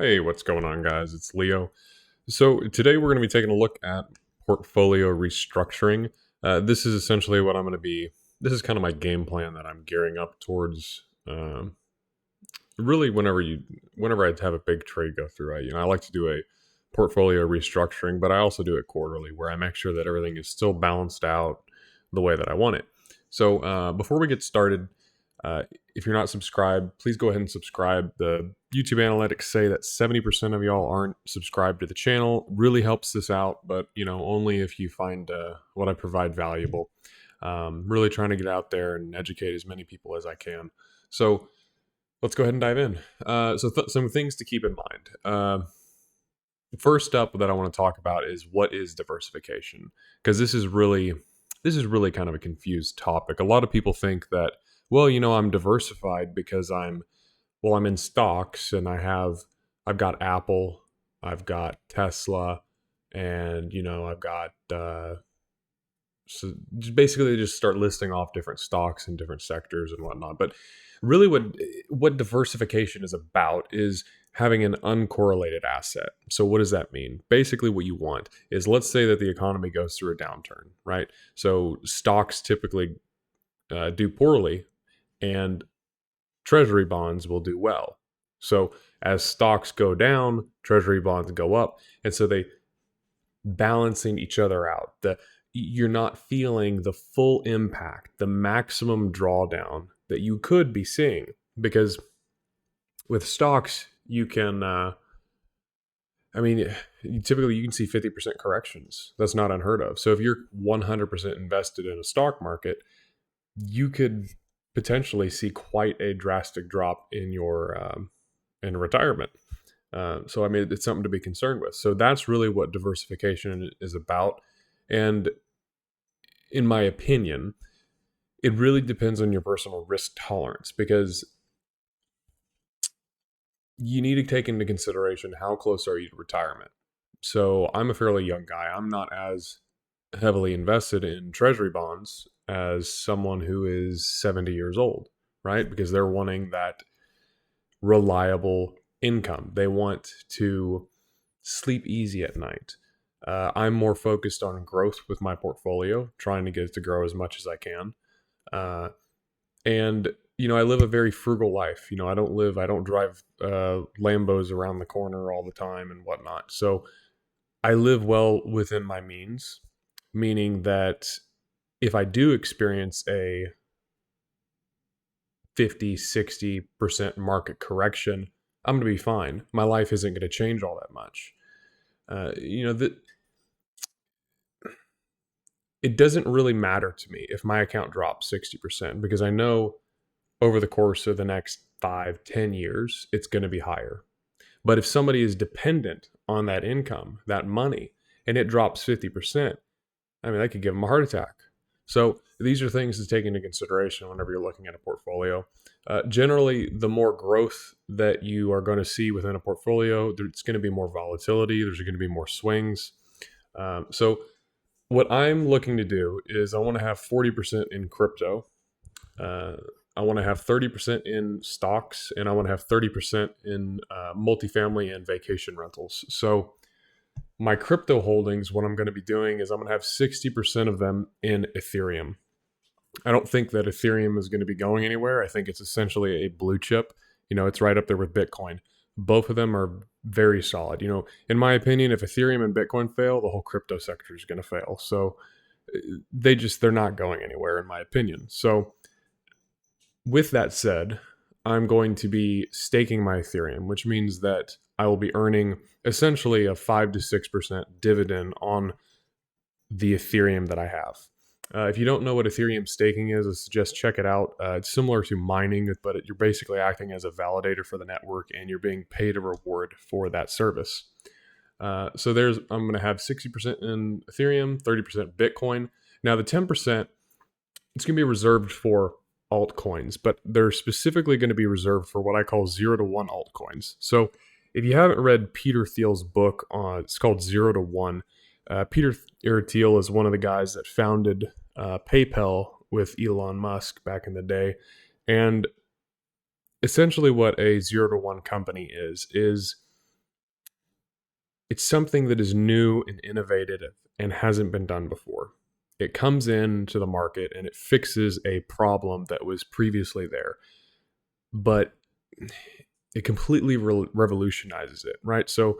Hey, what's going on, guys? It's Leo. So, today we're going to be taking a look at portfolio restructuring. This is essentially what I'm going to be, this is kind of my game plan that I'm gearing up towards. Really, whenever I have a big trade go through, I like to do a portfolio restructuring, but I also do it quarterly where I make sure that everything is still balanced out the way that I want it. So, before we get started, uh, if you're not subscribed, please go ahead and subscribe. The YouTube analytics say that 70% of y'all aren't subscribed to the channel. Really helps this out, but only if you find what I provide valuable. Really trying to get out there and educate as many people as I can. So let's go ahead and dive in. Some things to keep in mind. First up that I want to talk about is what is diversification, because this is really kind of a confused topic. A lot of people think that, well, I'm diversified because I'm in stocks and I've got Apple, I've got Tesla, and I've got so just basically they just start listing off different stocks in different sectors and whatnot. But really, what diversification is about is having an uncorrelated asset. So what does that mean? Basically, what you want is, let's say that the economy goes through a downturn, right? So stocks typically do poorly, and treasury bonds will do well. So as stocks go down, treasury bonds go up, and so they balancing each other out. You're not feeling the full impact, the maximum drawdown that you could be seeing, because with stocks you can typically you can see 50% corrections. That's not unheard of. So if you're 100% invested in a stock market, you could potentially see quite a drastic drop in your in retirement. It's something to be concerned with. So that's really what diversification is about. And in my opinion, it really depends on your personal risk tolerance, because you need to take into consideration how close are you to retirement. So I'm a fairly young guy. I'm not as heavily invested in treasury bonds as someone who is 70 years old, right? Because they're wanting that reliable income. They want to sleep easy at night. I'm more focused on growth with my portfolio, trying to get it to grow as much as I can. And I live a very frugal life. I don't drive Lambos around the corner all the time and whatnot. So I live well within my means, meaning that if I do experience a 50-60% market correction, I'm going to be fine. My life isn't going to change all that much. That it doesn't really matter to me if my account drops 60%, because I know over the course of the next 5-10 years, it's going to be higher. But if somebody is dependent on that income, that money, and it drops 50%, that could give them a heart attack. So these are things to take into consideration whenever you're looking at a portfolio. Generally, the more growth that you are going to see within a portfolio, there's going to be more volatility. There's going to be more swings. So what I'm looking to do is I want to have 40% in crypto. I want to have 30% in stocks, and I want to have 30% in multifamily and vacation rentals. So my crypto holdings, what I'm going to be doing is I'm going to have 60% of them in Ethereum. I don't think that Ethereum is going to be going anywhere. I think it's essentially a blue chip. It's right up there with Bitcoin. Both of them are very solid. In my opinion, if Ethereum and Bitcoin fail, the whole crypto sector is going to fail. So they're not going anywhere, in my opinion. So with that said, I'm going to be staking my Ethereum, which means that I will be earning essentially a 5 to 6% dividend on the Ethereum that I have. If you don't know what Ethereum staking is, I suggest check it out. It's similar to mining, but you're basically acting as a validator for the network, and you're being paid a reward for that service. I'm going to have 60% in Ethereum, 30% Bitcoin. Now the 10%, it's going to be reserved for altcoins, but they're specifically going to be reserved for what I call 0 to 1 altcoins. So if you haven't read Peter Thiel's book, it's called 0 to 1. Peter Thiel is one of the guys that founded PayPal with Elon Musk back in the day. And essentially what a 0 to 1 company is it's something that is new and innovative and hasn't been done before. It comes into the market and it fixes a problem that was previously there, but it completely revolutionizes it, right? So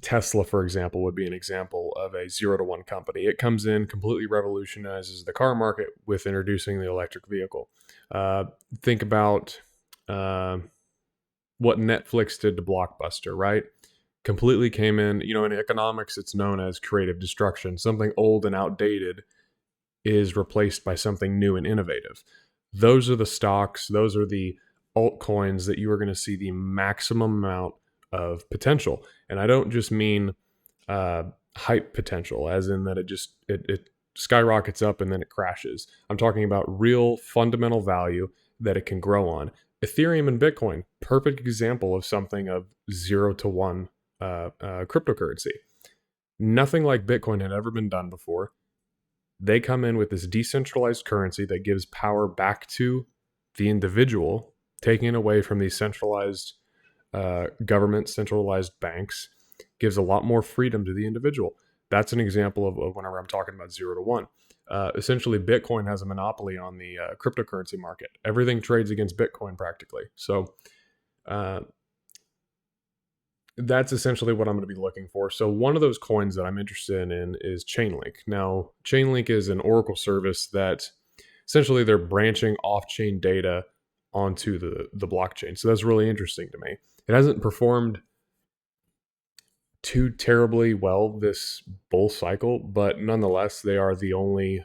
Tesla, for example, would be an example of a 0 to 1 company. It comes in, completely revolutionizes the car market with introducing the electric vehicle. Think about what Netflix did to Blockbuster, right? Completely came in, in economics, it's known as creative destruction. Something old and outdated is replaced by something new and innovative. Those are the stocks, those are the altcoins that you are going to see the maximum amount of potential. And I don't just mean hype potential, as in that it skyrockets up and then it crashes. I'm talking about real fundamental value that it can grow on. Ethereum and Bitcoin, perfect example of something of 0 to 1 cryptocurrency. Nothing like Bitcoin had ever been done before. They come in with this decentralized currency that gives power back to the individual, taking it away from these centralized government, centralized banks, gives a lot more freedom to the individual. That's an example of whenever I'm talking about 0 to 1. Essentially, Bitcoin has a monopoly on the cryptocurrency market. Everything trades against Bitcoin practically. So that's essentially what I'm going to be looking for. So one of those coins that I'm interested in is Chainlink. Now, Chainlink is an Oracle service that essentially they're branching off-chain data onto the blockchain. So that's really interesting to me. It hasn't performed too terribly well this bull cycle, but nonetheless, they are the only,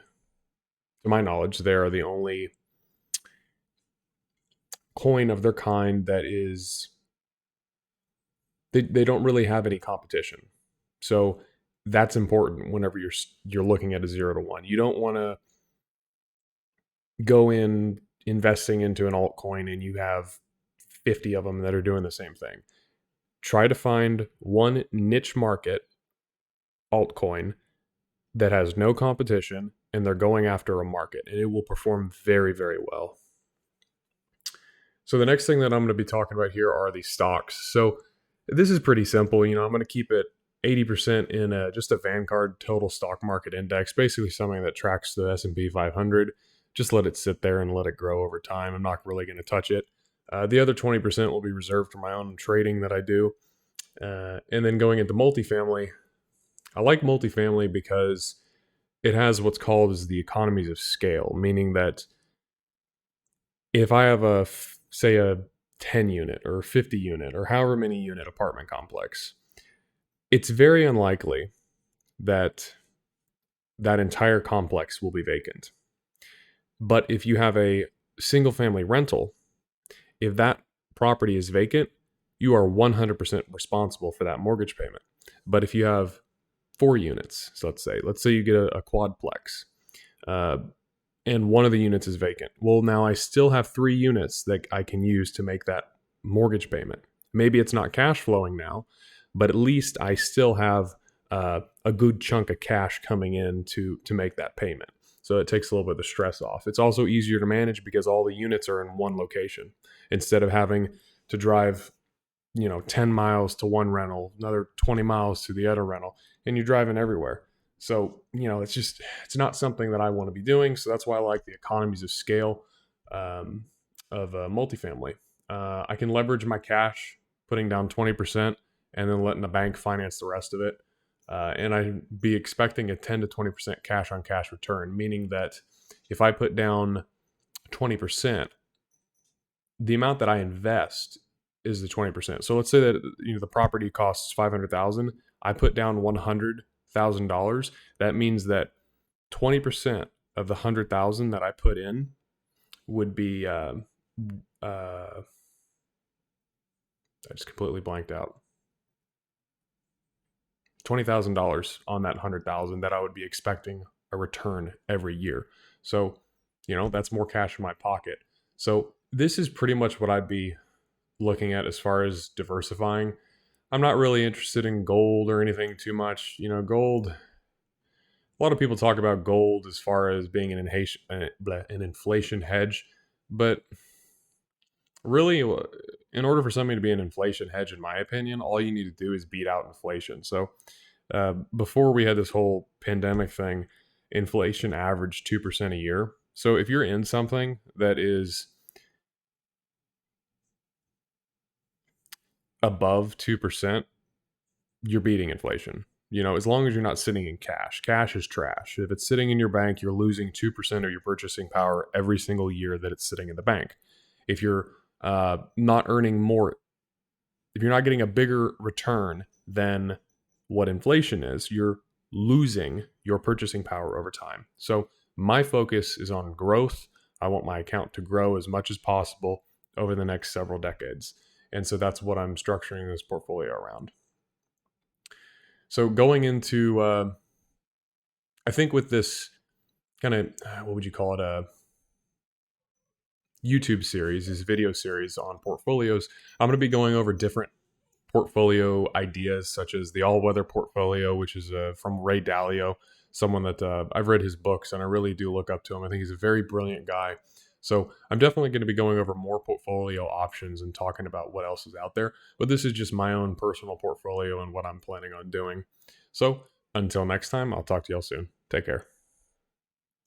to my knowledge, they are the only coin of their kind that is, they don't really have any competition. So that's important whenever you're looking at a 0 to 1. You don't want to go in investing into an altcoin and you have 50 of them that are doing the same thing. Try to find one niche market altcoin that has no competition and they're going after a market, and it will perform very, very well. So the next thing that I'm going to be talking about here are the stocks. So this is pretty simple. I'm going to keep it 80% in just a Vanguard total stock market index, basically something that tracks the S&P 500. Just let it sit there and let it grow over time. I'm not really going to touch it. The other 20% will be reserved for my own trading that I do. And then going into multifamily, I like multifamily because it has what's called as the economies of scale, meaning that if I have say a 10 unit or 50 unit or however many unit apartment complex, it's very unlikely that that entire complex will be vacant. But if you have a single family rental, if that property is vacant, you are 100% responsible for that mortgage payment. But if you have 4 units, so let's say you get a quadplex, and one of the units is vacant. Well, now I still have 3 units that I can use to make that mortgage payment. Maybe it's not cash flowing now, but at least I still have a good chunk of cash coming in to make that payment. So it takes a little bit of the stress off. It's also easier to manage because all the units are in one location instead of having to drive 10 miles to one rental, another 20 miles to the other rental, and you're driving everywhere. So, it's not something that I want to be doing. So that's why I like the economies of scale of multifamily. I can leverage my cash, putting down 20% and then letting the bank finance the rest of it. And I'd be expecting a 10 to 20% cash on cash return, meaning that if I put down 20%, the amount that I invest is the 20%. So let's say that the property costs $500,000. I put down $100,000. That means that 20% of the $100,000 that I put in would be I just completely blanked out. $20,000 on that $100,000 that I would be expecting a return every year. So, that's more cash in my pocket. So this is pretty much what I'd be looking at as far as diversifying. I'm not really interested in gold or anything too much. Gold, a lot of people talk about gold as far as being an inflation hedge, but really in order for something to be an inflation hedge, in my opinion, all you need to do is beat out inflation. So before we had this whole pandemic thing, inflation averaged 2% a year. So if you're in something that is above 2%, you're beating inflation. As long as you're not sitting in cash. Cash is trash. If it's sitting in your bank, you're losing 2% of your purchasing power every single year that it's sitting in the bank. If you're not earning more, if you're not getting a bigger return than what inflation is, you're losing your purchasing power over time. So my focus is on growth. I want my account to grow as much as possible over the next several decades. And so that's what I'm structuring this portfolio around. So going into, I think with this kind of, what would you call it, a YouTube series, this video series on portfolios, I'm going to be going over different portfolio ideas, such as the all-weather portfolio, which is from Ray Dalio, someone that I've read his books and I really do look up to him. I think he's a very brilliant guy. So I'm definitely going to be going over more portfolio options and talking about what else is out there. But this is just my own personal portfolio and what I'm planning on doing. So until next time, I'll talk to y'all soon. Take care.